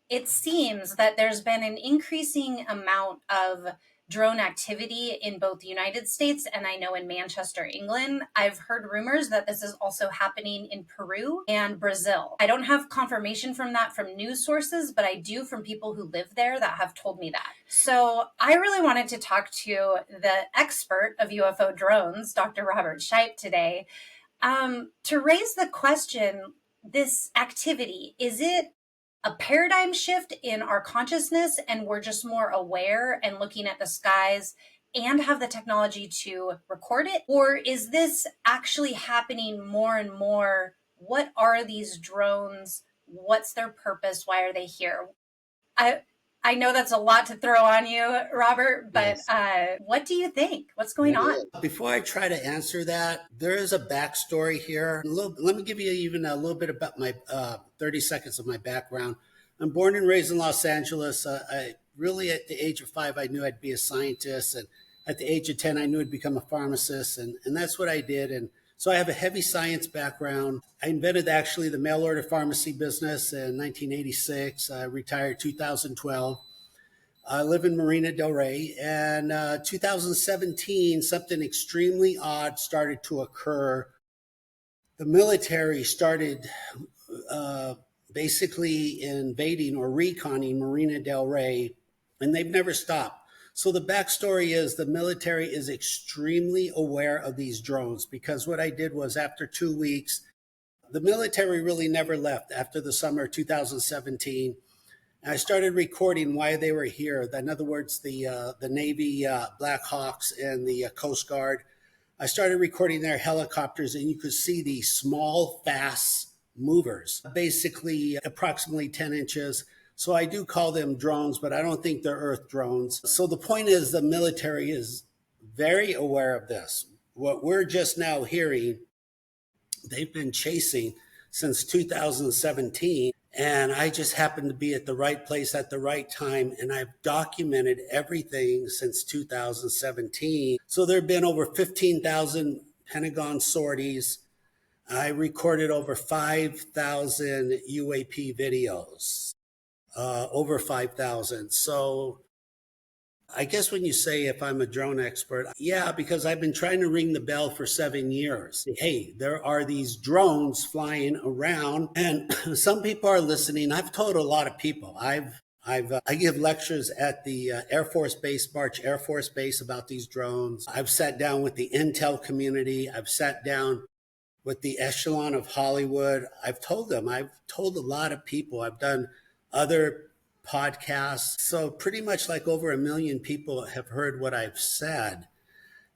It seems that there's been an increasing amount of drone activity in both the United States and I know in Manchester, England. I've heard rumors that this is also happening in Peru and Brazil. I don't have confirmation from that from news sources, but I do from people who live there that have told me that. So I really wanted to talk to the expert of UFO drones, Dr. Robert Shiepe, today, to raise the question, this activity, is it a paradigm shift in our consciousness and we're just more aware and looking at the skies and have the technology to record it? Or is this actually happening more and more? What are these drones? What's their purpose? Why are they here? I I know that's a lot to throw on you, Robert, but Yes. what do you think? What's going on? Before I try to answer that, there is a backstory here. Let me give you even a little bit about my 30 seconds of my background. I'm born and raised in Los Angeles. I really, at the age of 5, I knew I'd be a scientist. And at the age of 10, I knew I'd become a pharmacist. And that's what I did. And so I have a heavy science background. I invented actually the mail order pharmacy business in 1986. I retired 2012. I live in Marina Del Rey, and 2017, something extremely odd started to occur. The military started basically invading or reconning Marina Del Rey, and they've never stopped. So the backstory is the military is extremely aware of these drones, because what I did was after 2 weeks, the military really never left after the summer of 2017. And I started recording why they were here. In other words, the Navy Black Hawks and the Coast Guard. I started recording their helicopters, and you could see these small, fast movers, basically approximately 10 inches. So I do call them drones, but I don't think they're Earth drones. So the point is the military is very aware of this. What we're just now hearing, they've been chasing since 2017. And I just happened to be at the right place at the right time. And I've documented everything since 2017. So there have been over 15,000 Pentagon sorties. I recorded over 5,000 UAP videos, over 5,000. So I guess when you say if I'm a drone expert, yeah, because I've been trying to ring the bell for 7 years. Hey, there are these drones flying around, and some people are listening. I've told a lot of people. I give lectures at the Air Force Base, March Air Force Base, about these drones. I've sat down with the intel community. I've sat down with the echelon of Hollywood. I've told them. I've told a lot of people. I've done other podcasts. So pretty much like over 1 million people have heard what I've said.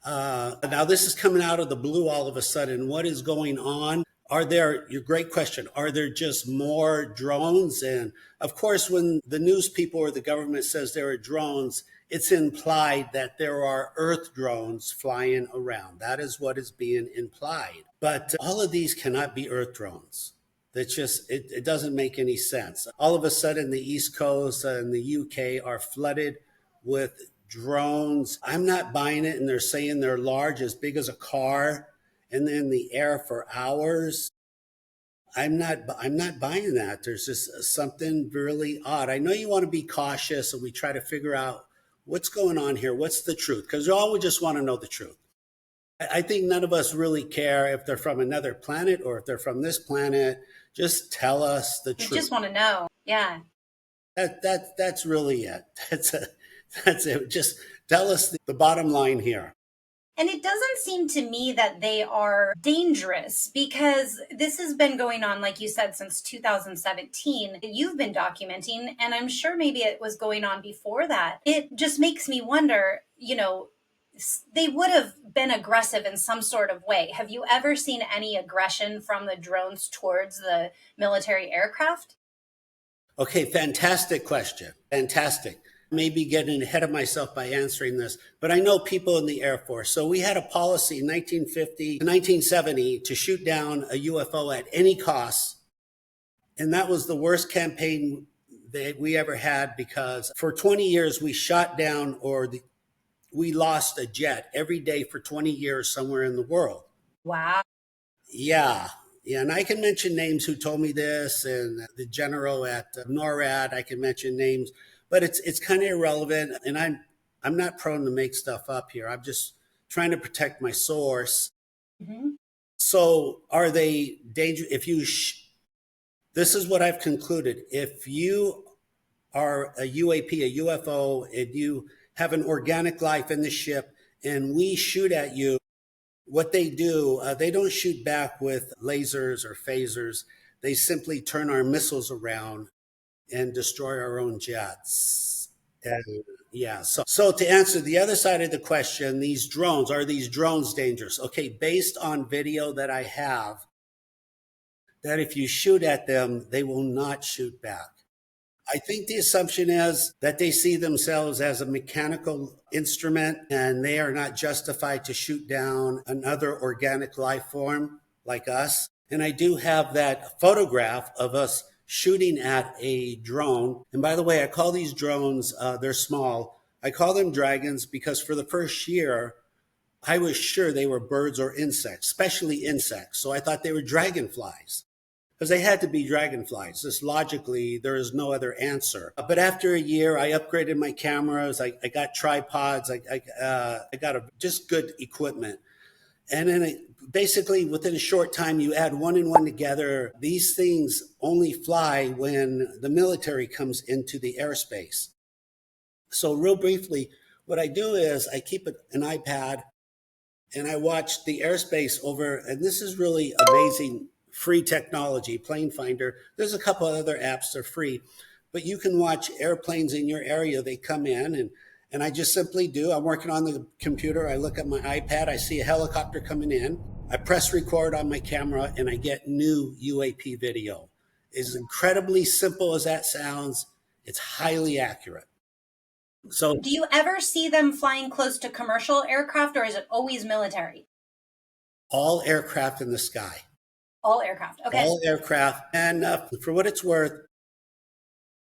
Now this is coming out of the blue all of a sudden. What is going on? Your great question, are there just more drones? And of course, when the news people or the government says there are drones, it's implied that there are Earth drones flying around. That is what is being implied. But all of these cannot be Earth drones. That's just, it doesn't make any sense. All of a sudden, the East Coast and the UK are flooded with drones. I'm not buying it, and they're saying they're large, as big as a car, and then in the air for hours. I'm not buying that. There's just something really odd. I know you want to be cautious, and we try to figure out what's going on here. What's the truth? Because we all just want to know the truth. I think none of us really care if they're from another planet or if they're from this planet. Just tell us the truth. We just want to know. Yeah. That's really it. That's it. Just tell us the bottom line here. And it doesn't seem to me that they are dangerous, because this has been going on, like you said, since 2017. You've been documenting, and I'm sure maybe it was going on before that. It just makes me wonder, they would have been aggressive in some sort of way. Have you ever seen any aggression from the drones towards the military aircraft? Okay, fantastic question. Fantastic. Maybe getting ahead of myself by answering this, but I know people in the Air Force. So we had a policy in 1950 to 1970 to shoot down a UFO at any cost. And that was the worst campaign that we ever had, because for 20 years we shot down we lost a jet every day for 20 years somewhere in the world. Wow. Yeah. Yeah, and I can mention names who told me this, and the general at NORAD. I can mention names, but it's kind of irrelevant. And I'm not prone to make stuff up here. I'm just trying to protect my source. Mhm. So, are they dangerous? If you, this is what I've concluded. If you are a UAP, a UFO, and you have an organic life in the ship, and we shoot at you, what they do, they don't shoot back with lasers or phasers. They simply turn our missiles around and destroy our own jets. And yeah, so to answer the other side of the question, these drones, are these drones dangerous? Okay, based on video that I have, that if you shoot at them, they will not shoot back. I think the assumption is that they see themselves as a mechanical instrument and they are not justified to shoot down another organic life form like us. And I do have that photograph of us shooting at a drone. And by the way, I call these drones, they're small. I call them dragons because for the first year, I was sure they were birds or insects, especially insects. So I thought they were dragonflies because they had to be dragonflies. Just logically, there is no other answer. But after a year, I upgraded my cameras. I got tripods. I got just good equipment. And then basically within a short time, you add one and one together. These things only fly when the military comes into the airspace. So real briefly, what I do is I keep an iPad and I watch the airspace over, and this is really amazing free technology, Plane Finder. There's a couple of other apps that are free, but you can watch airplanes in your area. They come in and I just simply do. I'm working on the computer. I look at my iPad. I see a helicopter coming in. I press record on my camera and I get new UAP video. As incredibly simple as that sounds, it's highly accurate. So Do you ever see them flying close to commercial aircraft, or is it always military? all aircraft in the sky, All aircraft. Okay. all aircraft. And for what it's worth,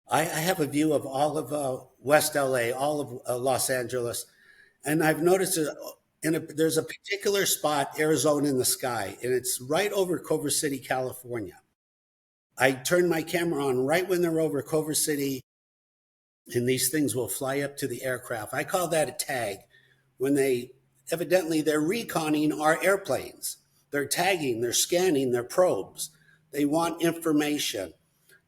I have a view of all of West LA, all of Los Angeles, and I've noticed there's a particular spot, Arizona in the sky, and it's right over Culver City, California. I turn my camera on right when they're over Culver City, and these things will fly up to the aircraft. I call that a tag. When they're reconning our airplanes. They're tagging, they're scanning their probes. They want information.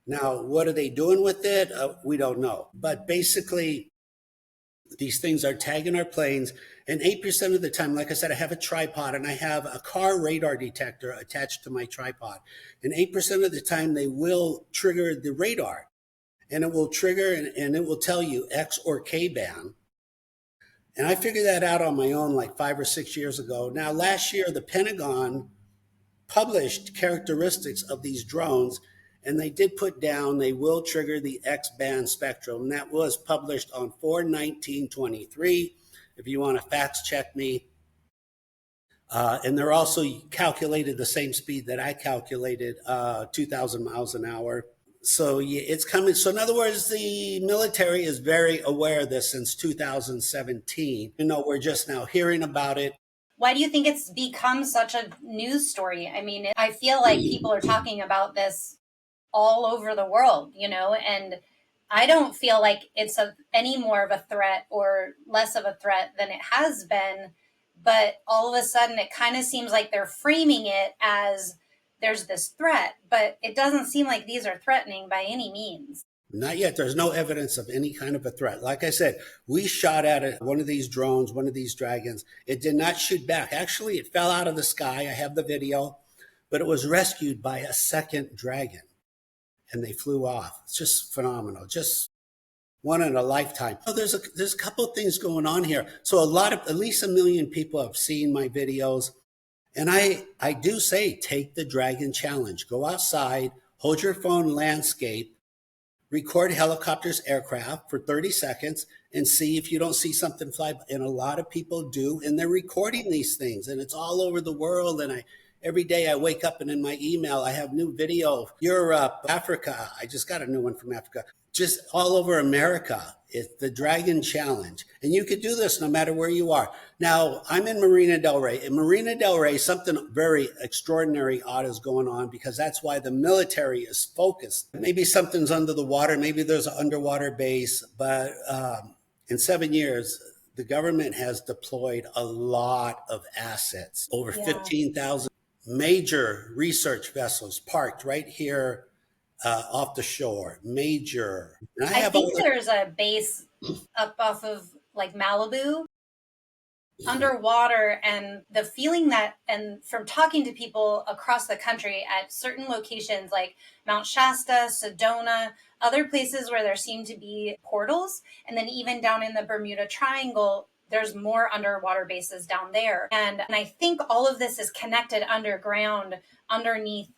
Now, what are they doing with it? We don't know. But basically, these things are tagging our planes. And 8% of the time, like I said, I have a tripod and I have a car radar detector attached to my tripod. And 8% of the time, they will trigger the radar. And it will trigger and it will tell you X or K band. And I figured that out on my own like 5 or 6 years ago. Now, last year, the Pentagon published characteristics of these drones, and they did put down they will trigger the X band spectrum. And that was published on 4/19/23. If you want to fact check me. And they're also calculated the same speed that I calculated, 2,000 miles an hour. So yeah, it's coming. So in other words, the military is very aware of this since 2017. We're just now hearing about it. Why do you think it's become such a news story? I mean, I feel like people are talking about this all over the world, and I don't feel like it's any more of a threat or less of a threat than it has been. But all of a sudden, it kind of seems like they're framing it as there's this threat, but it doesn't seem like these are threatening by any means. Not yet. There's no evidence of any kind of a threat. Like I said, we shot at it, one of these drones, one of these dragons. It did not shoot back. Actually, it fell out of the sky. I have the video, but it was rescued by a second dragon and they flew off. It's just phenomenal. Just one in a lifetime. Oh, there's a couple of things going on here. So at least 1 million people have seen my videos. And I do say, take the dragon challenge. Go outside, hold your phone landscape, record helicopters, aircraft for 30 seconds and see if you don't see something fly. And a lot of people do, and they're recording these things and it's all over the world. And every day I wake up and in my email, I have new video, Europe, Africa. I just got a new one from Africa. just all over America. It's the Dragon Challenge. And you could do this no matter where you are. Now, I'm in Marina Del Rey. In Marina Del Rey, something very extraordinary, odd is going on because that's why the military is focused. Maybe something's under the water. Maybe there's an underwater base. But in 7 years, the government has deployed a lot of assets, over 15,000 major research vessels parked right here off the shore, major. And I think there's a base up off of like Malibu underwater, and the feeling that, and from talking to people across the country at certain locations like Mount Shasta, Sedona, other places where there seem to be portals, and then even down in the Bermuda Triangle, there's more underwater bases down there. And I think all of this is connected underground, underneath,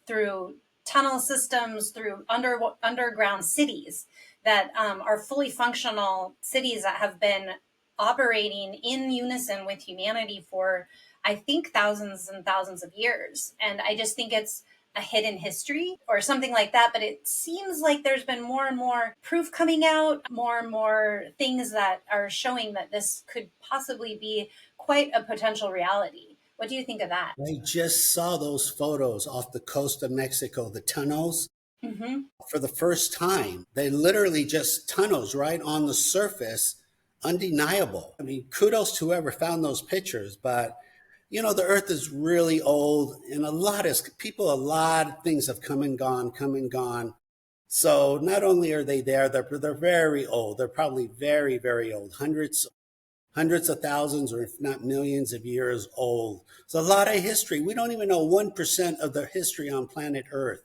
through tunnel systems, through underground cities that are fully functional cities that have been operating in unison with humanity for, I think, thousands and thousands of years. And I just think it's a hidden history or something like that. But it seems like there's been more and more proof coming out, more and more things that are showing that this could possibly be quite a potential reality. What do you think of that? I just saw those photos off the coast of Mexico, the tunnels. Mm-hmm. For the first time, they literally just tunnels right on the surface, undeniable. I mean, kudos to whoever found those pictures, but you know, the earth is really old and a lot of things have come and gone, come and gone. So not only are they there, they're very old. They're probably very, very old, hundreds of thousands or if not millions of years old. It's a lot of history. We don't even know 1% of the history on planet Earth.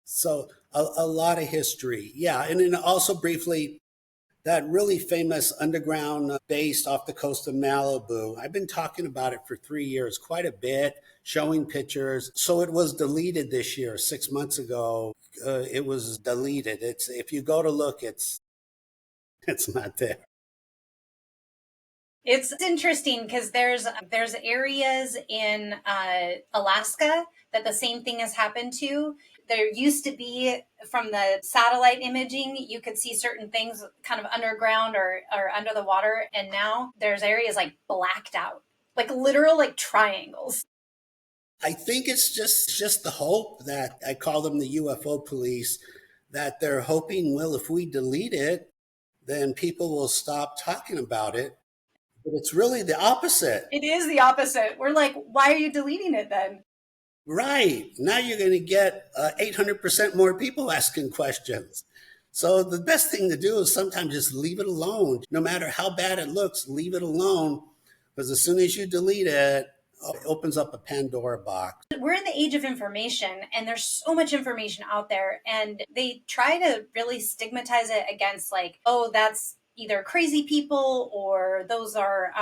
So a lot of history. Yeah. And then also briefly, that really famous underground base off the coast of Malibu. I've been talking about it for 3 years, quite a bit, showing pictures. So it was deleted this year, 6 months ago. It was deleted. It's, if you go to look, it's not there. It's interesting because there's areas in Alaska that the same thing has happened to. There used to be, from the satellite imaging, you could see certain things kind of underground or under the water, and now there's areas like blacked out, like literal like triangles. I think it's just the hope that I call them the UFO police, that they're hoping, well, if we delete it, then people will stop talking about it. But it's really the opposite. It is the opposite. We're like, why are you deleting it then? Right. Now you're going to get 800% more people asking questions. So the best thing to do is sometimes just leave it alone. No matter how bad it looks, leave it alone. Because as soon as you delete it, it opens up a Pandora box. We're in the age of information, and there's so much information out there, and they try to really stigmatize it against like, oh, that's either crazy people or those are,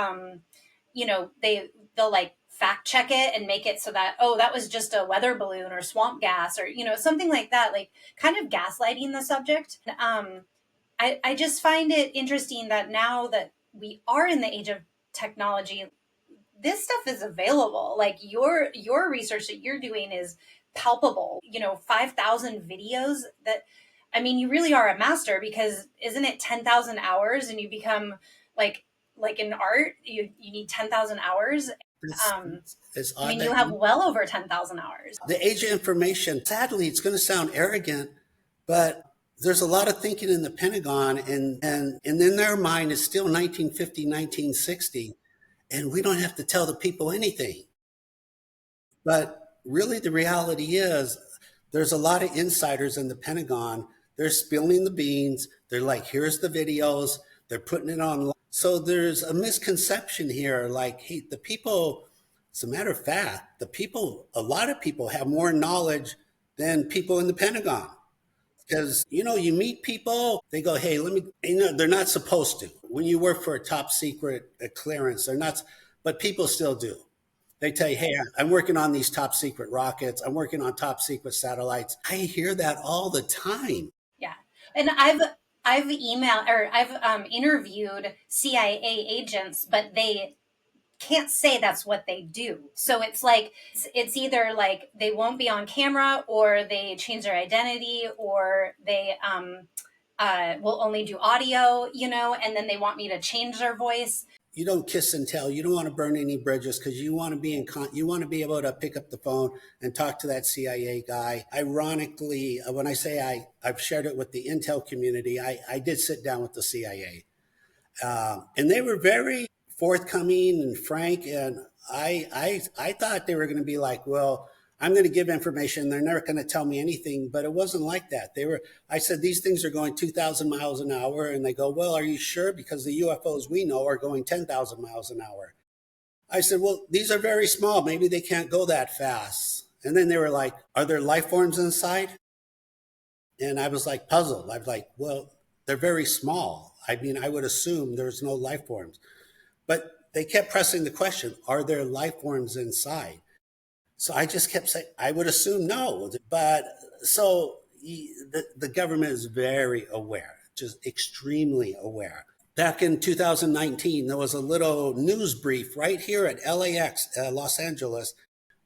they'll like fact check it and make it so that, oh, that was just a weather balloon or swamp gas or, something like that, like kind of gaslighting the subject. I just find it interesting that now that we are in the age of technology, this stuff is available. Like your research that you're doing is palpable. 5,000 videos that, I mean, you really are a master, because isn't it 10,000 hours and you become like in art, you need 10,000 hours. It's I mean, you have well over 10,000 hours. The age of information, sadly, it's going to sound arrogant, but there's a lot of thinking in the Pentagon, and in their mind, it's still 1950, 1960, and we don't have to tell the people anything. But really, the reality is there's a lot of insiders in the Pentagon. They're spilling the beans. They're like, here's the videos. They're putting it online. So there's a misconception here. Like, hey, the people, as a matter of fact, a lot of people have more knowledge than people in the Pentagon. Because, you meet people, they go, hey, they're not supposed to. When you work for a top secret clearance, they're not, but people still do. They tell you, hey, I'm working on these top secret rockets. I'm working on top secret satellites. I hear that all the time. Yeah. And I've interviewed CIA agents, but they can't say that's what they do. So it's like it's either like they won't be on camera, or they change their identity, or they will only do audio, and then they want me to change their voice. You don't kiss and tell. You don't want to burn any bridges because you want to be you want to be able to pick up the phone and talk to that CIA guy. Ironically, when I say I've shared it with the intel community, I did sit down with the CIA, and they were very forthcoming and frank. And I thought they were going to be like, well, I'm going to give information. They're never going to tell me anything, but it wasn't like that. I said, these things are going 2,000 miles an hour. And they go, well, are you sure? Because the UFOs we know are going 10,000 miles an hour. I said, well, these are very small. Maybe they can't go that fast. And then they were like, are there life forms inside? And I was like puzzled. I was like, well, they're very small. I mean, I would assume there's no life forms. But they kept pressing the question, are there life forms inside? So I just kept saying, I would assume no. But so the government is very aware, just extremely aware. Back in 2019, there was a little news brief right here at LAX, Los Angeles.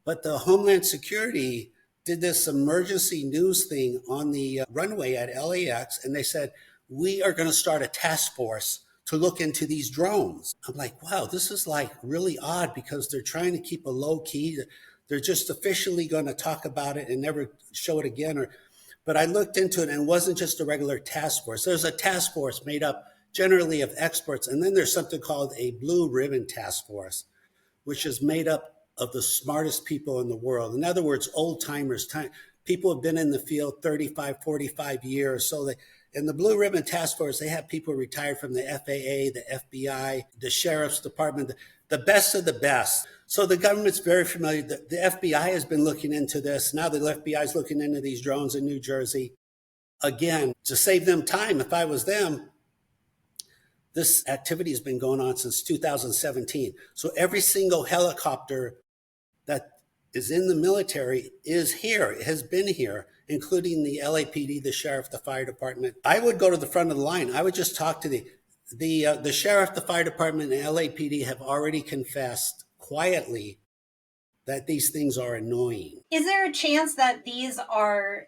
But the Homeland Security did this emergency news thing on the runway at LAX. And they said, we are going to start a task force to look into these drones. I'm like, wow, this is like really odd because they're trying to keep a low key. They're just officially going to talk about it and never show it again. But I looked into it, and it wasn't just a regular task force. There's a task force made up generally of experts. And then there's something called a blue ribbon task force, which is made up of the smartest people in the world. In other words, old timers, people who have been in the field 35, 45 years. So in the Blue Ribbon Task Force, they have people retired from the FAA, the FBI, the Sheriff's Department, the best of the best. So the government's very familiar. The FBI has been looking into this. Now the FBI is looking into these drones in New Jersey. Again, to save them time, if I was them, this activity has been going on since 2017. So every single helicopter that is in the military is here, has been here, including the LAPD, the sheriff, the fire department. I would go to the front of the line. I would just talk to the sheriff, the fire department, and LAPD have already confessed quietly that these things are annoying. Is there a chance that these are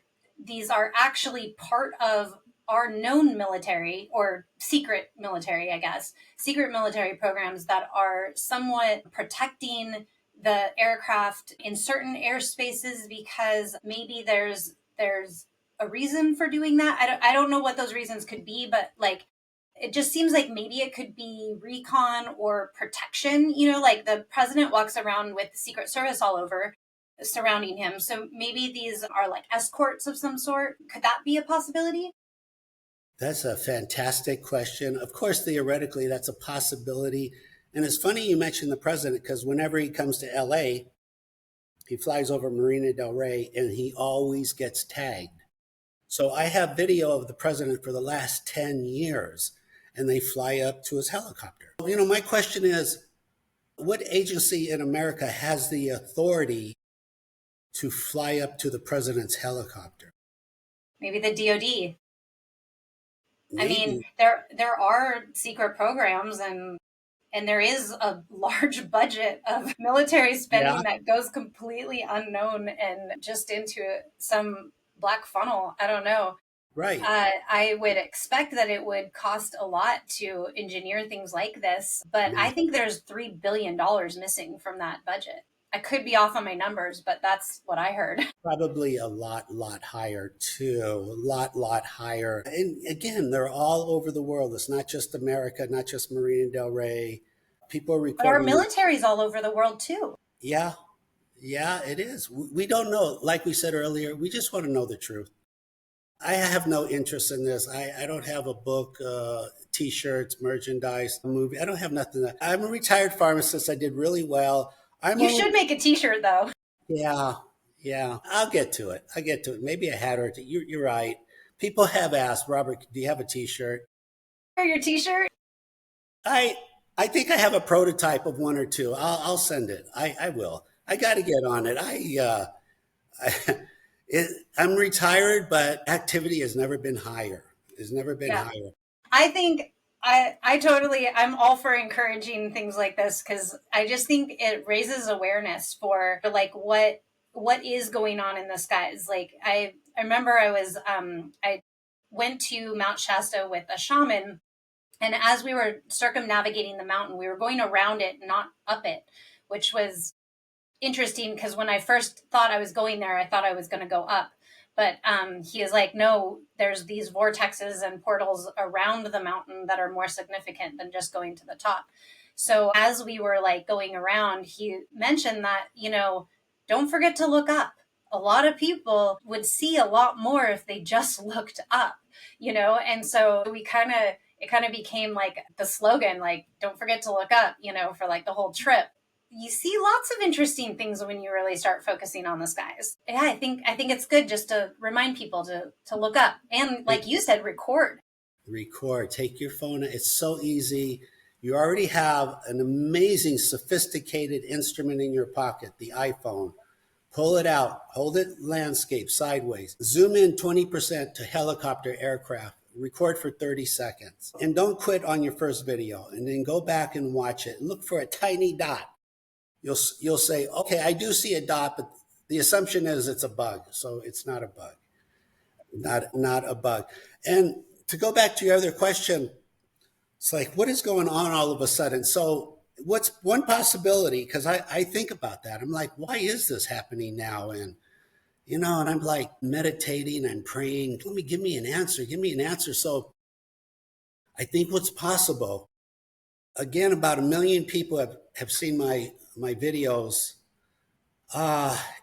actually part of our known military, or secret military, I guess, secret military programs that are somewhat protecting the aircraft in certain airspaces because maybe there's a reason for doing that? I don't know what those reasons could be, but like it just seems like maybe it could be recon or protection. Like the president walks around with the Secret Service all over surrounding him. So maybe these are like escorts of some sort. Could that be a possibility? That's a fantastic question. Of course, theoretically, that's a possibility. And it's funny you mentioned the president because whenever he comes to LA, he flies over Marina Del Rey and he always gets tagged. So I have video of the president for the last 10 years, and they fly up to his helicopter. My question is, what agency in America has the authority to fly up to the president's helicopter? Maybe the DoD. Maybe. I mean, there are secret programs, and there is a large budget of military spending that goes completely unknown and just into some black funnel. I don't know. Right. I would expect that it would cost a lot to engineer things like this, but I think there's $3 billion missing from that budget. I could be off on my numbers, but that's what I heard. Probably a lot higher too. A lot higher. And again, they're all over the world. It's not just America, not just Marina Del Rey. People are recording. But our military's all over the world too. Yeah, it is. We don't know. Like we said earlier, we just want to know the truth. I have no interest in this. I don't have a book, T-shirts, merchandise, a movie. I don't have nothing. I'm a retired pharmacist. I did really well. You should make a T-shirt though. Yeah. I'll get to it. Maybe a hat or two. You're right. People have asked, Robert, do you have a T-shirt? For your T-shirt? I think I have a prototype of one or two. I'll send it. I will. I got to get on it. I'm retired, but activity has never been higher. Higher. I think I'm all for encouraging things like this because I just think it raises awareness for like what is going on in the skies. Like I remember I went to Mount Shasta with a shaman, and as we were circumnavigating the mountain, we were going around it, not up it, which was interesting because when I first thought I was going there, I thought I was going to go up. But he is like, no, there's these vortexes and portals around the mountain that are more significant than just going to the top. So as we were like going around, he mentioned that, don't forget to look up. A lot of people would see a lot more if they just looked up, and so it kind of became like the slogan, like, don't forget to look up, for like the whole trip. You see lots of interesting things when you really start focusing on the skies. Yeah, I think it's good just to remind people to look up and, like you said, record. Record. Take your phone. It's so easy. You already have an amazing, sophisticated instrument in your pocket, the iPhone. Pull it out. Hold it landscape sideways. Zoom in 20% to helicopter aircraft. Record for 30 seconds. And don't quit on your first video. And then go back and watch it. And look for a tiny dot. You'll say, okay, I do see a dot, but the assumption is it's a bug. So it's not a bug. Not a bug. And to go back to your other question, it's like, what is going on all of a sudden? So what's one possibility? Because I think about that. I'm like, why is this happening now? And, and I'm like meditating and praying, give me an answer. Give me an answer. So I think what's possible, again, about 1 million people have seen my videos.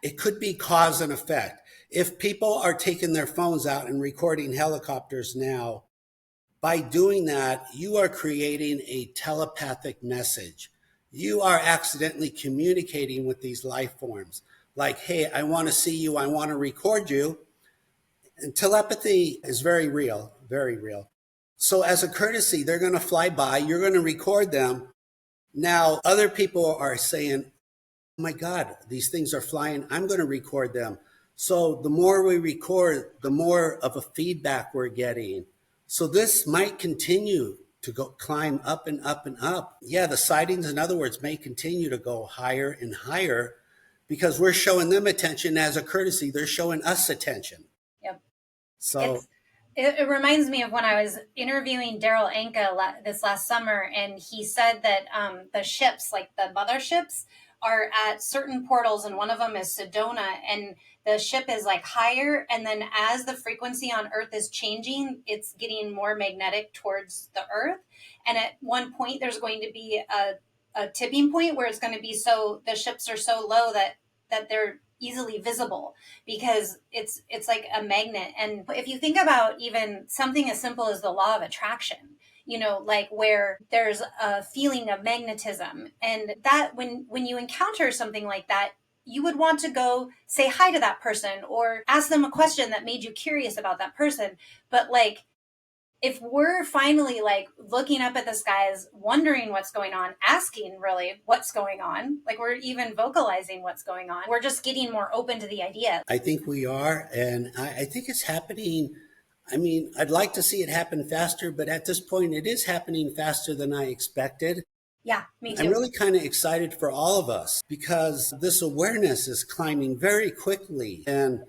It could be cause and effect. If people are taking their phones out and recording helicopters now, by doing that, you are creating a telepathic message. You are accidentally communicating with these life forms. Like, hey, I want to see you. I want to record you. And telepathy is very real, very real. So as a courtesy, they're going to fly by. You're going to record them. Now, other people are saying, oh my God, these things are flying. I'm going to record them. So the more we record, the more of a feedback we're getting. So this might continue to go climb up and up and up. Yeah, the sightings, in other words, may continue to go higher and higher because we're showing them attention as a courtesy. They're showing us attention. Yep. So it reminds me of when I was interviewing Daryl Anka this last summer, and he said that the ships, like the motherships, are at certain portals, and one of them is Sedona, and the ship is like higher, and then as the frequency on Earth is changing, it's getting more magnetic towards the Earth, and at one point there's going to be a tipping point where it's going to be so the ships are so low that they're easily visible because it's like a magnet. And if you think about even something as simple as the law of attraction, like where there's a feeling of magnetism, and that when you encounter something like that, you would want to go say hi to that person or ask them a question that made you curious about that person. But like, if we're finally like looking up at the skies, wondering what's going on, asking really what's going on, like we're even vocalizing what's going on, we're just getting more open to the idea. I think we are. And I think it's happening. I mean, I'd like to see it happen faster, but at this point, it is happening faster than I expected. Yeah, me too. I'm really kind of excited for all of us because this awareness is climbing very quickly. And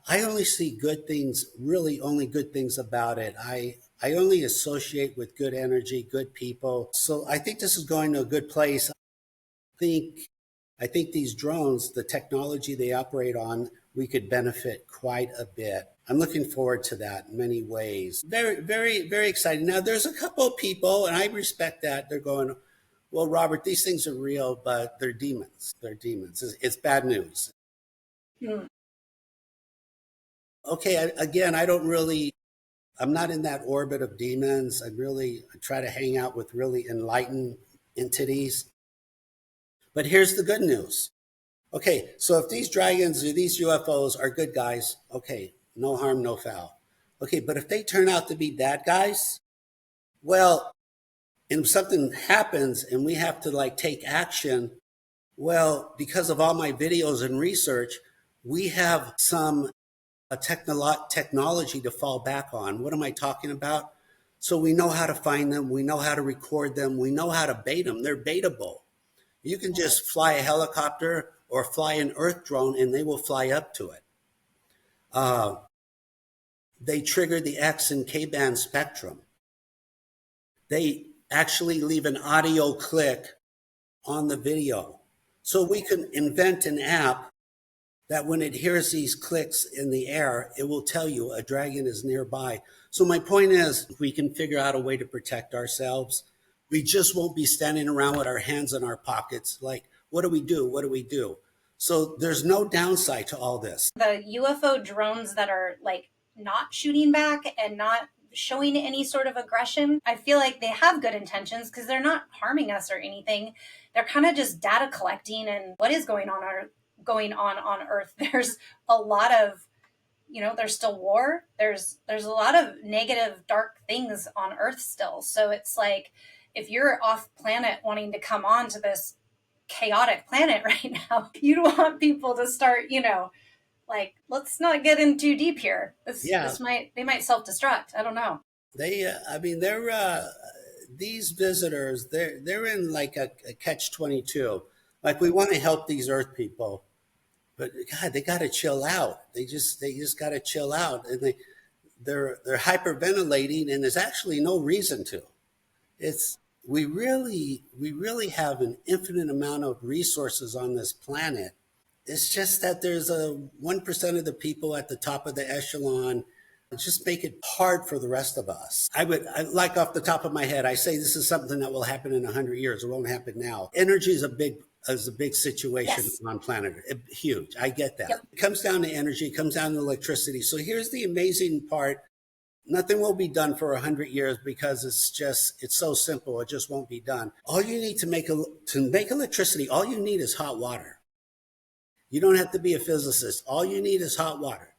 I only see good things, really only good things about it. I only associate with good energy, good people. So I think this is going to a good place. I think these drones, the technology they operate on, we could benefit quite a bit. I'm looking forward to that in many ways. Very, very, very exciting. Now, there's a couple of people, and I respect that. They're going, well, Robert, these things are real, but they're demons. They're demons. It's bad news. Mm. Okay, again, I'm not in that orbit of demons. I try to hang out with really enlightened entities. But here's the good news. Okay, so if these dragons or these UFOs are good guys, okay, no harm, no foul. Okay, but if they turn out to be bad guys, well, and if something happens and we have to like take action, well, because of all my videos and research, we have some technology to fall back on. What am I talking about? So we know how to find them. We know how to record them. We know how to bait them. They're baitable. You can just fly a helicopter or fly an Earth drone and they will fly up to it. They trigger the X and K band spectrum. They actually leave an audio click on the video. So we can invent an app that when it hears these clicks in the air, it will tell you a dragon is nearby. So my point is, we can figure out a way to protect ourselves. We just won't be standing around with our hands in our pockets like, what do we do? What do we do? So there's no downside to all this. The UFO drones that are like not shooting back and not showing any sort of aggression, I feel like they have good intentions because they're not harming us or anything. They're kind of just data collecting and what is going on Earth. There's a lot of, there's still war. There's a lot of negative, dark things on Earth still. So it's like if you're off planet wanting to come on to this chaotic planet right now, you'd want people to start, like, let's not get in too deep here. Yeah, They might self-destruct. I don't know. they're these visitors. They're in like a catch-22. Like we want to help these Earth people, but God, they got to chill out. They just got to chill out, and they're hyperventilating, and there's actually no reason to. It's we really have an infinite amount of resources on this planet. It's just that there's a 1% of the people at the top of the echelon just make it hard for the rest of us. Like off the top of my head, I say this is something that will happen in 100 years. It won't happen now. Energy is a big situation Yes. on planet Earth. Huge. I get that. Yep. It comes down to energy, it comes down to electricity. So here's the amazing part. Nothing will be done for 100 years because it's so simple. It just won't be done. All you need to make electricity, all you need is hot water. You don't have to be a physicist. All you need is hot water.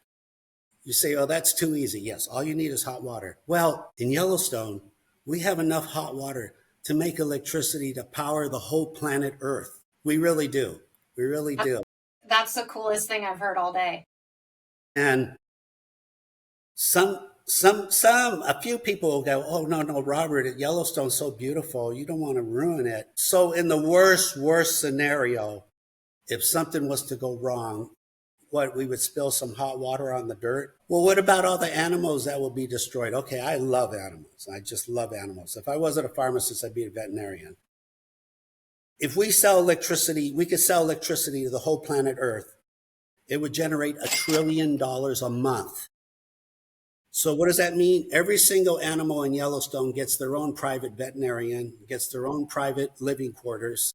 You say, oh, that's too easy. Yes, all you need is hot water. Well, in Yellowstone, we have enough hot water to make electricity to power the whole planet Earth. We really do. We really do. That's the coolest thing I've heard all day. And a few people will go, oh, no, Robert, Yellowstone's so beautiful. You don't want to ruin it. So in the worst scenario, if something was to go wrong, we would spill some hot water on the dirt. Well, what about all the animals that will be destroyed? Okay, I love animals. I just love animals. If I wasn't a pharmacist, I'd be a veterinarian. If we sell electricity, we could sell electricity to the whole planet Earth. It would generate $1 trillion a month. So what does that mean? Every single animal in Yellowstone gets their own private veterinarian, gets their own private living quarters.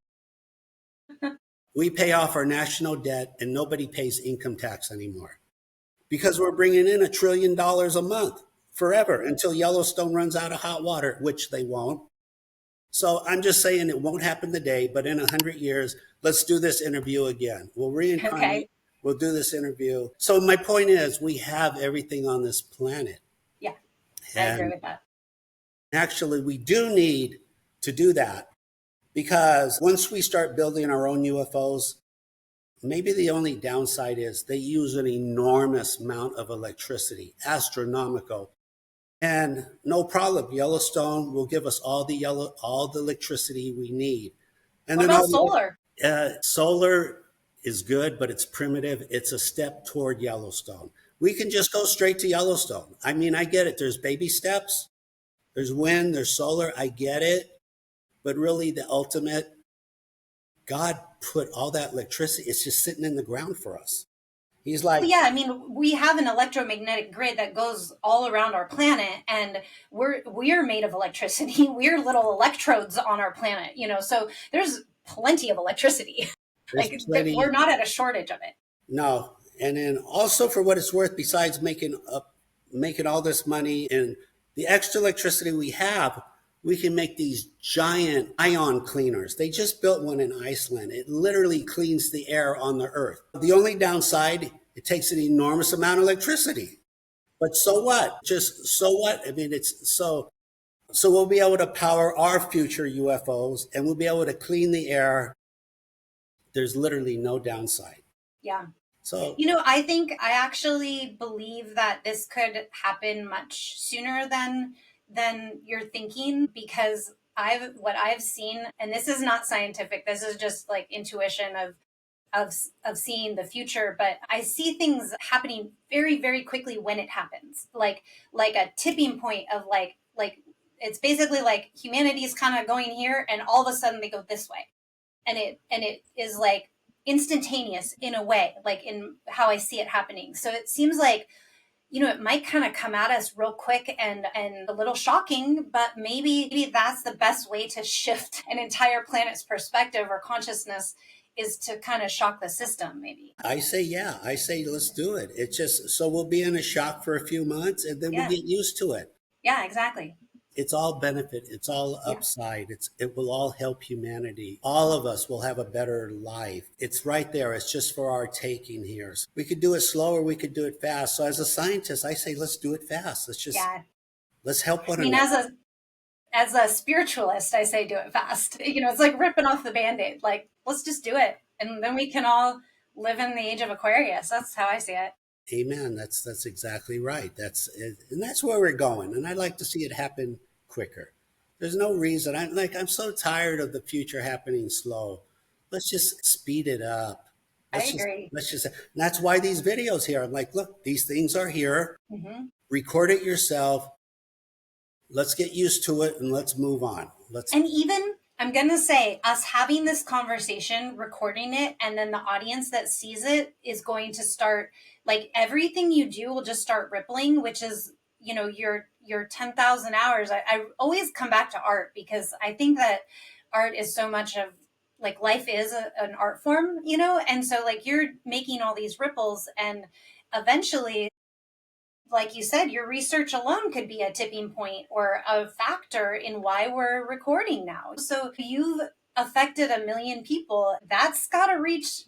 We pay off our national debt and nobody pays income tax anymore because we're bringing in $1 trillion a month forever until Yellowstone runs out of hot water, which they won't. So I'm just saying it won't happen today, but in 100 years, let's do this interview again. We'll reincarnate. Okay. We'll do this interview. So my point is we have everything on this planet. Yeah, I agree with that. Actually, we do need to do that because once we start building our own UFOs, maybe the only downside is they use an enormous amount of electricity, astronomical. And no problem, Yellowstone will give us all the electricity we need. And What then about solar? Solar is good, but it's primitive. It's a step toward Yellowstone. We can just go straight to Yellowstone. I mean, I get it. There's baby steps. There's wind, there's solar. I get it. But really, the ultimate, God put all that electricity, it's just sitting in the ground for us. He's like, Well, yeah, I mean, we have an electromagnetic grid that goes all around our planet, and we're made of electricity. We're little electrodes on our planet, so there's plenty of electricity. Like we're not at a shortage of it. No. And then also for what it's worth, besides making all this money and the extra electricity we have, we can make these giant ion cleaners. They just built one in Iceland. It literally cleans the air on the Earth. The only downside, it takes an enormous amount of electricity. But so what? So what? I mean, so we'll be able to power our future UFOs and we'll be able to clean the air. There's literally no downside. Yeah. So, I actually believe that this could happen much sooner than than you're thinking, because what I've seen, and this is not scientific, this is just like intuition of seeing the future, but I see things happening very, very quickly when it happens. Like a tipping point of like it's basically like humanity is kind of going here and all of a sudden they go this way. And it is like instantaneous in a way, like in how I see it happening. So it seems like, it might kind of come at us real quick and a little shocking, but maybe that's the best way to shift an entire planet's perspective or consciousness, is to kind of shock the system, maybe. I say, yeah, I say, let's do it. It's just so we'll be in a shock for a few months and then we'll Yeah. get used to it. Yeah, exactly. It's all benefit. It's all Yeah. upside. It will all help humanity. All of us will have a better life. It's right there. It's just for our taking here. We could do it slower. We could do it fast. So as a scientist, I say, let's do it fast. Yeah. Let's help one I mean, another. as a spiritualist, I say do it fast. It's like ripping off the band-aid. Like, let's just do it. And then we can all live in the age of Aquarius. That's how I see it. Amen. That's exactly right. And that's where we're going. And I'd like to see it happen quicker. There's no reason. I'm so tired of the future happening slow. Let's just speed it up. I agree. And that's why these videos here. I'm like, look, these things are here. Mm-hmm. Record it yourself. Let's get used to it and let's move on. And even, I'm going to say, us having this conversation, recording it, and then the audience that sees it is going to start, like, everything you do will just start rippling, which is, your 10,000 hours. I always come back to art, because I think that art is so much of, like, life is an art form, and so, like, you're making all these ripples, and eventually, like you said, your research alone could be a tipping point or a factor in why we're recording now. So you've affected 1 million people. That's got to reach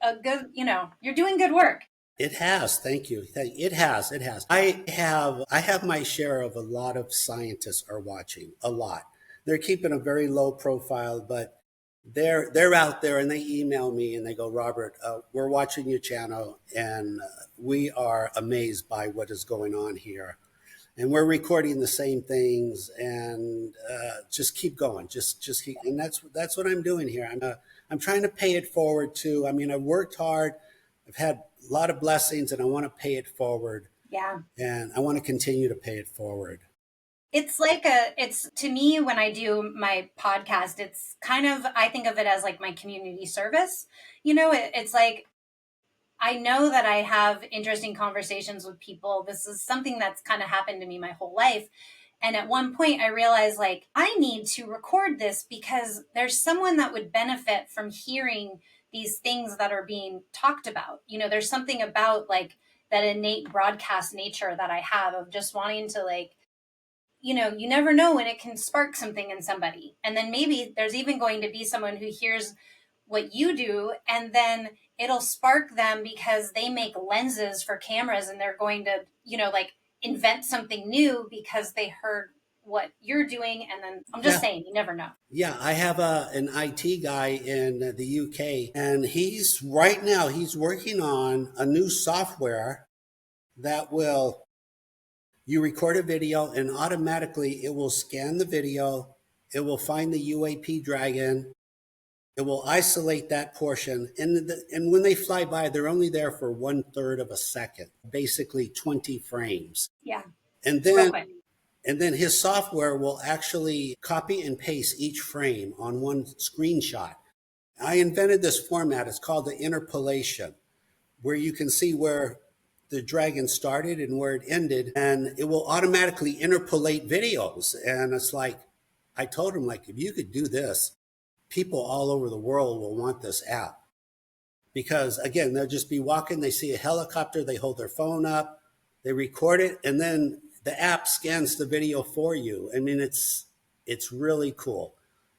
a good, you're doing good work. It has. Thank you. It has. It has. I have my share of a lot of scientists are watching a lot. They're keeping a very low profile, but they're out there and they email me and they go, Robert, we're watching your channel and we are amazed by what is going on here. And we're recording the same things and just keep going. Just keep. And that's what I'm doing here. I'm trying to pay it forward too. I mean, I've worked hard. I've had a lot of blessings and I want to pay it forward. Yeah. And I want to continue to pay it forward. It's to me, when I do my podcast, it's kind of, I think of it as like my community service. It's like, I know that I have interesting conversations with people. This is something that's kind of happened to me my whole life. And at one point I realized, like, I need to record this because there's someone that would benefit from hearing these things that are being talked about. There's something about, like, that innate broadcast nature that I have of just wanting to, like, you never know when it can spark something in somebody. And then maybe there's even going to be someone who hears what you do, and then it'll spark them because they make lenses for cameras and they're going to, like, invent something new because they heard what you're doing. And then I'm just saying, you never know. Yeah, I have an IT guy in the UK, and he's working on a new software that will, you record a video and automatically it will scan the video, it will find the UAP dragon, it will isolate that portion, and when they fly by, they're only there for 1/3 of a second, basically 20 frames. Yeah. And then his software will actually copy and paste each frame on one screenshot. I invented this format. It's called the interpolation, where you can see where the dragon started and where it ended, and it will automatically interpolate videos. And it's like, I told him, like, if you could do this, people all over the world will want this app. Because again, they'll just be walking, they see a helicopter, they hold their phone up, they record it, and then the app scans the video for you. I mean, it's really cool.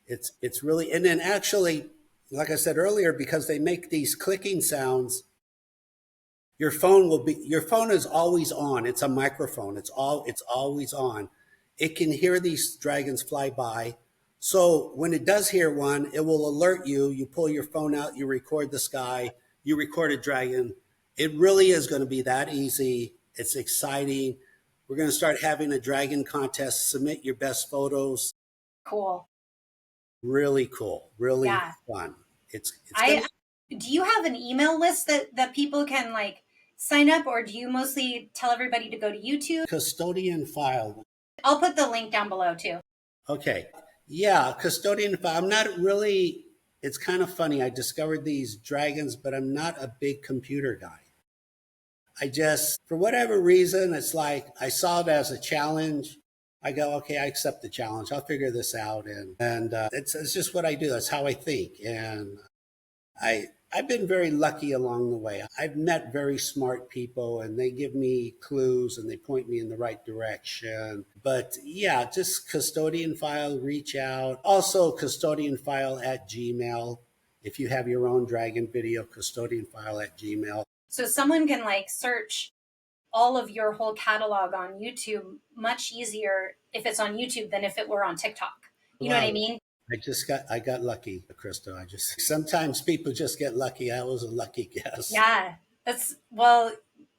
It's really, and then actually, like I said earlier, because they make these clicking sounds, your phone is always on. It's a microphone. It's always on. It can hear these dragons fly by. So when it does hear one, it will alert you. You pull your phone out, you record the sky, you record a dragon. It really is going to be that easy. It's exciting. We're going to start having a dragon contest. Submit your best photos. Cool. Really cool. Really Yeah. fun. It's going I to. Do you have an email list that people can like sign up, or do you mostly tell everybody to go to YouTube? Custodian file. I'll put the link down below too. Okay. Yeah, custodian file. I'm not really, it's kind of funny. I discovered these dragons, but I'm not a big computer guy. I just, for whatever reason, it's like I saw it as a challenge. I go, okay, I accept the challenge. I'll figure this out, and it's just what I do. That's how I think, and I've been very lucky along the way. I've met very smart people, and they give me clues and they point me in the right direction. But yeah, just custodian file, reach out. Also, custodian file at Gmail. If you have your own dragon video, custodian file at Gmail. So someone can like search all of your whole catalog on YouTube much easier if it's on YouTube than if it were on TikTok. You know what I Wow. mean? I got lucky, Krystal. Sometimes people just get lucky. I was a lucky guess. Yeah. That's well,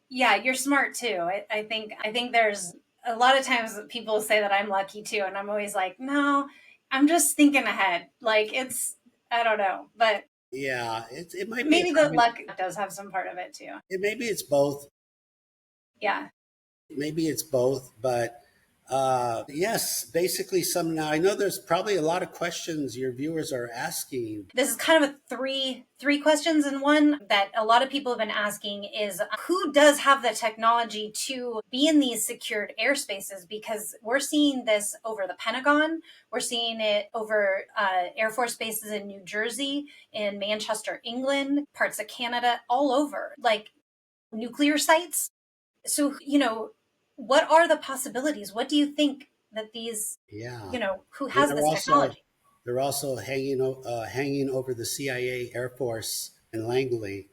yeah, you're smart too. I think there's a lot of times that people say that I'm lucky too, and I'm always like, no, I'm just thinking ahead. Like it's I don't know, but Yeah, it might be a maybe the luck does have some part of it too. maybe it's both. Yeah. Maybe it's both, but yes, basically some. Now I know there's probably a lot of questions your viewers are asking. This is kind of a three questions in one that a lot of people have been asking is who does have the technology to be in these secured airspaces, because we're seeing this over the Pentagon, we're seeing it over Air Force bases in New Jersey, in Manchester, England, parts of Canada, all over, like nuclear sites. So, what are the possibilities? What do you think that these, Yeah, who and has this technology? they're also hanging over the CIA Air Force in Langley.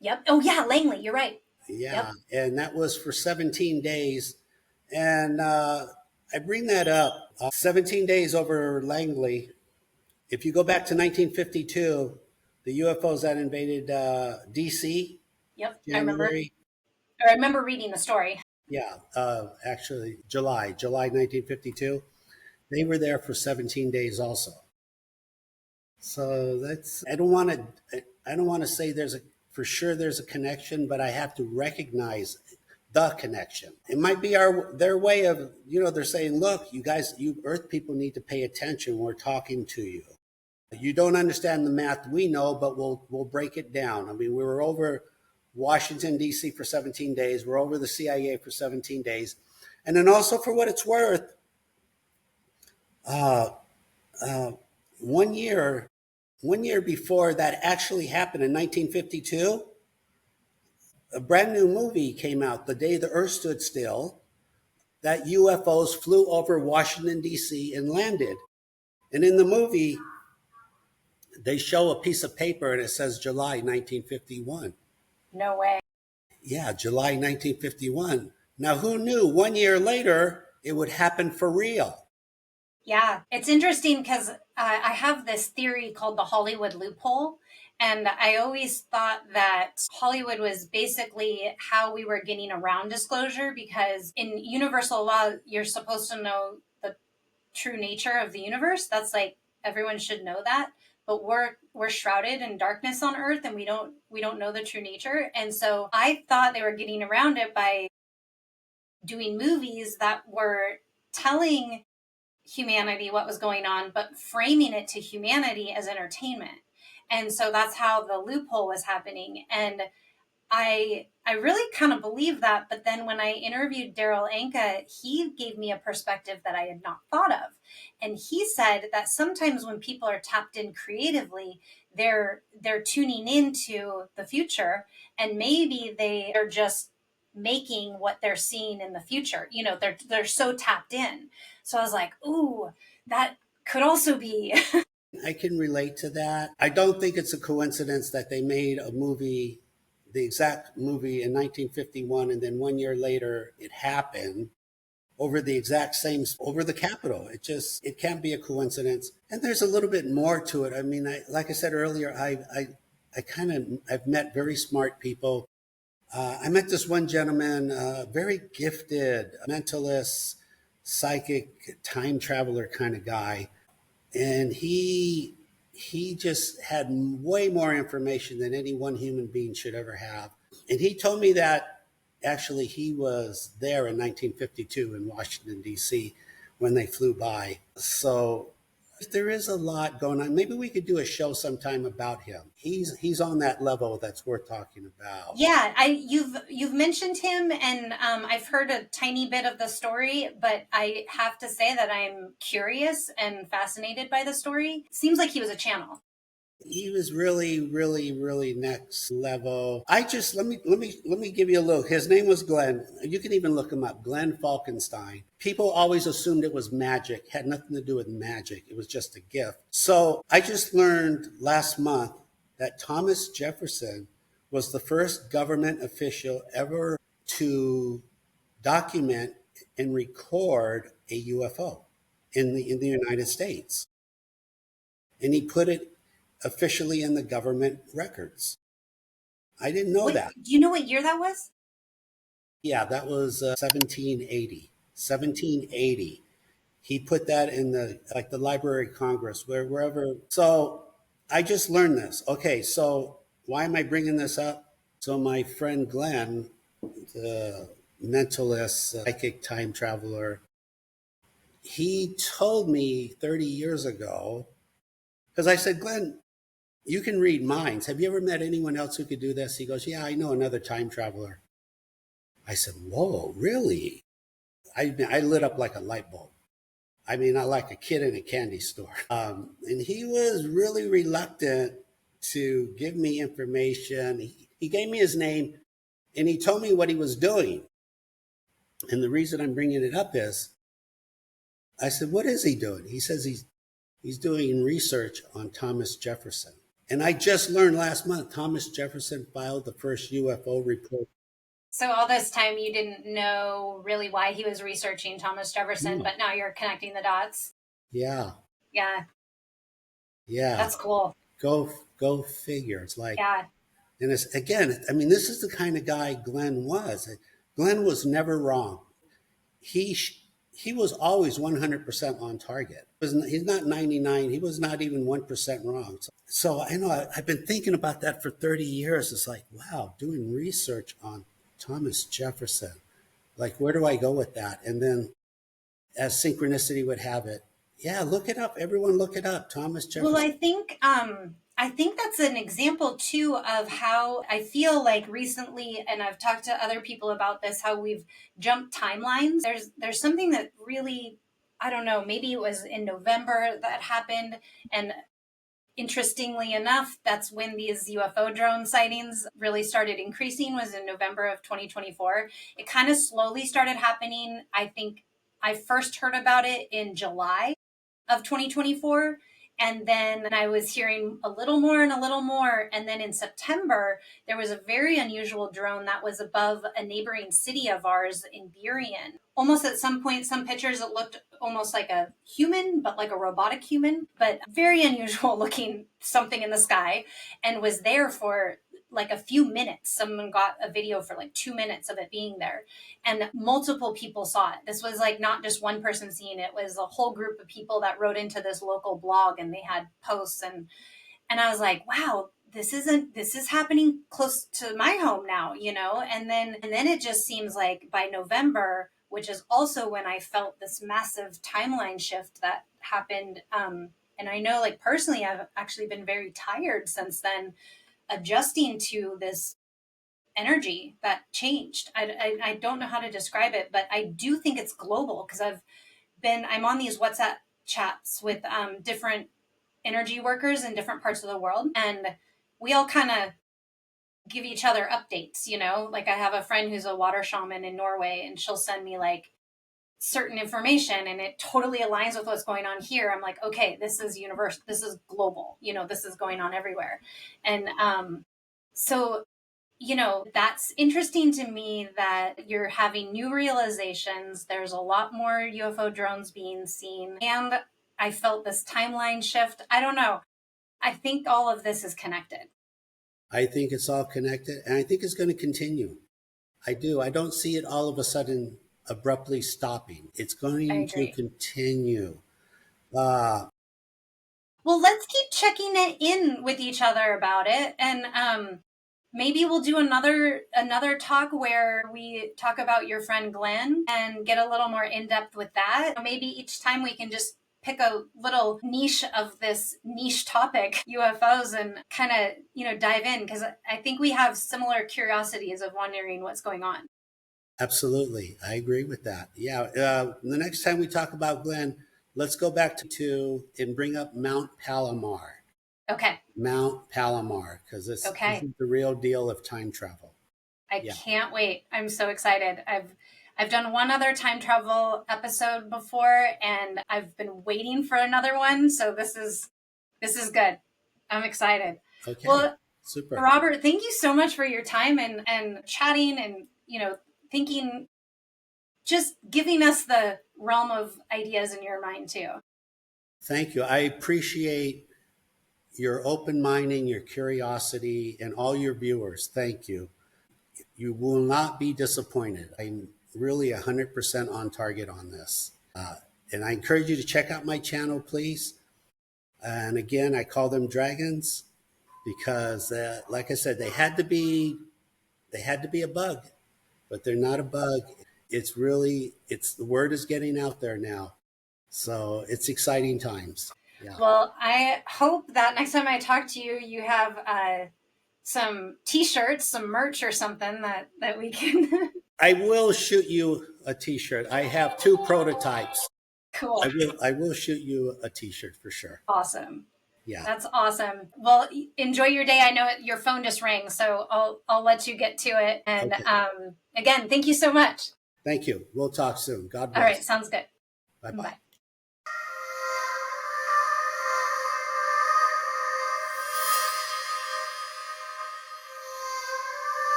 Yep. Oh, yeah, Langley, you're right. Yep. Yeah, and that was for 17 days. And I bring that up 17 days over Langley. If you go back to 1952, the UFOs that invaded DC, Yep. January, I remember reading the story. yeah, actually July 1952, they were there for 17 days also. So that's, I don't want to say for sure there's a connection, but I have to recognize the connection. It might be their way of, they're saying, look, you guys, you Earth people need to pay attention. We're talking to you. You don't understand the math we know, but we'll break it down. I mean, we were over Washington, D.C. for 17 days. We're over the CIA for 17 days. And then also, for what it's worth, uh, uh, 1 year, 1 year before that actually happened in 1952, a brand new movie came out, The Day the Earth Stood Still, that UFOs flew over Washington, D.C. and landed. And in the movie, they show a piece of paper and it says July 1951. No way. Yeah, July 1951. Now, who knew 1 year later it would happen for real? Yeah, it's interesting because I have this theory called the Hollywood loophole. And I always thought that Hollywood was basically how we were getting around disclosure, because in universal law, you're supposed to know the true nature of the universe. That's like everyone should know that. But we're shrouded in darkness on Earth, and we don't know the true nature. And so I thought they were getting around it by doing movies that were telling humanity what was going on, but framing it to humanity as entertainment. And so that's how the loophole was happening. And I really kind of believe that. But then when I interviewed Daryl Anka, he gave me a perspective that I had not thought of. And he said that sometimes when people are tapped in creatively, they're tuning into the future, and maybe they are just making what they're seeing in the future. They're so tapped in. So I was like, ooh, that could also be. I can relate to that. I don't think it's a coincidence that they made a movie, the exact movie in 1951, and then 1 year later it happened over the exact same, over the Capitol. It can't be a coincidence. And there's a little bit more to it. I mean, like I said earlier, I've met very smart people. I met this one gentleman, very gifted mentalist, psychic, time traveler kind of guy, and he just had way more information than any one human being should ever have. And he told me that actually he was there in 1952 in Washington D.C. when they flew by. So there is a lot going on. Maybe we could do a show sometime about him. He's on that level that's worth talking about. Yeah, you've mentioned him, and I've heard a tiny bit of the story, but I have to say that I'm curious and fascinated by the story. Seems like he was a channel. He was really, really, really next level. I just let me give you a little. His name was Glenn. You can even look him up, Glenn Falkenstein. People always assumed it was magic. Had nothing to do with magic. It was just a gift. So I just learned last month that Thomas Jefferson was the first government official ever to document and record a UFO in the United States, and he put it officially in the government records. I didn't know What that. do you know what year that was? Yeah, that was 1780. 1780. He put that in the like the Library of Congress, wherever. So I just learned this. Okay, so why am I bringing this up? So my friend Glenn, the mentalist, psychic time traveler, he told me 30 years ago, because I said, Glenn, you can read minds. Have you ever met anyone else who could do this? He goes, yeah, I know another time traveler. I said, whoa, really? I lit up like a light bulb. I mean, I like a kid in a candy store. And he was really reluctant to give me information. He gave me his name and he told me what he was doing. And the reason I'm bringing it up is I said, what is he doing? He says he's doing research on Thomas Jefferson. And I just learned last month Thomas Jefferson filed the first UFO report. So all this time you didn't know really why he was researching Thomas Jefferson, No. but now you're connecting the dots. Yeah, Yeah, yeah. that's cool. Go figure. It's like, Yeah. and it's again. I mean, this is the kind of guy Glenn was. Glenn was never wrong. He he was always 100% on target. He's not 99. He was not even 1% wrong. So I know I've been thinking about that for 30 years. It's like, wow, doing research on Thomas Jefferson. Like, where do I go with that? And then, as synchronicity would have it, yeah, look it up. Everyone, look it up. Thomas Well, Jefferson. I think that's an example too of how I feel like recently, and I've talked to other people about this, how we've jumped timelines. There's something that really, I don't know, maybe it was in November that happened, and interestingly enough, that's when these UFO drone sightings really started increasing, was in November of 2024. It kind of slowly started happening. I think I first heard about it in July of 2024. And then I was hearing a little more and a little more. And then in September, there was a very unusual drone that was above a neighboring city of ours in Burien. Almost at some point, some pictures, it looked almost like a human, but like a robotic human, but very unusual looking something in the sky, and was there for like a few minutes. Someone got a video for like 2 minutes of it being there, and multiple people saw it. This was like not just one person seeing it, it was a whole group of people that wrote into this local blog and they had posts, and I was like, wow, this is happening close to my home now, and then it just seems like by November, which is also when I felt this massive timeline shift that happened. And I know, like, personally, I've actually been very tired since then, adjusting to this energy that changed. I don't know how to describe it, but I do think it's global because I'm on these WhatsApp chats with different energy workers in different parts of the world, and we all kind of give each other updates. Like, I have a friend who's a water shaman in Norway, and she'll send me like certain information, and it totally aligns with what's going on here. I'm like, okay, this is universal, this is global, this is going on everywhere. And so that's interesting to me that you're having new realizations. There's a lot more UFO drones being seen. And I felt this timeline shift. I don't know. I think all of this is connected. I think it's all connected, and I think it's going to continue. I do. I don't see it all of a sudden abruptly stopping. It's I going to agree. continue. Uh, Well, let's keep checking it in with each other about it, and maybe we'll do another talk where we talk about your friend Glenn and get a little more in depth with that. Maybe each time we can just pick a little niche of this niche topic, UFOs, and kind of dive in, because I think we have similar curiosities of wondering what's going on. Absolutely. I agree with that. Yeah. The next time we talk about Glenn, let's go back to and bring up Mount Palomar. Okay. Mount Palomar, because this Okay. is the real deal of time travel. I Yeah. can't wait. I'm so excited. I've done one other time travel episode before, and I've been waiting for another one. So this is good. I'm excited. Okay. Well, Super. Robert, thank you so much for your time and chatting and thinking, just giving us the realm of ideas in your mind too. Thank you. I appreciate your open minding, your curiosity, and all your viewers. Thank you. You will not be disappointed. I'm really 100% on target on this. And I encourage you to check out my channel, please. And again, I call them dragons because, like I said, they had to be a bug, but they're not a bug. It's the word is getting out there now, so it's exciting times. Yeah, Well, I hope that next time I talk to you, you have some T-shirts, some merch, or something that we can. I will shoot you a T-shirt. I have 2 prototypes. I Cool. will. I will shoot you a T-shirt for sure. Awesome. Yeah. That's awesome. Well, enjoy your day. I know your phone just rang, so I'll let you get to it. And Okay. again, thank you so much. Thank you. We'll talk soon. God All right, bless. sounds good. Bye bye. Bye.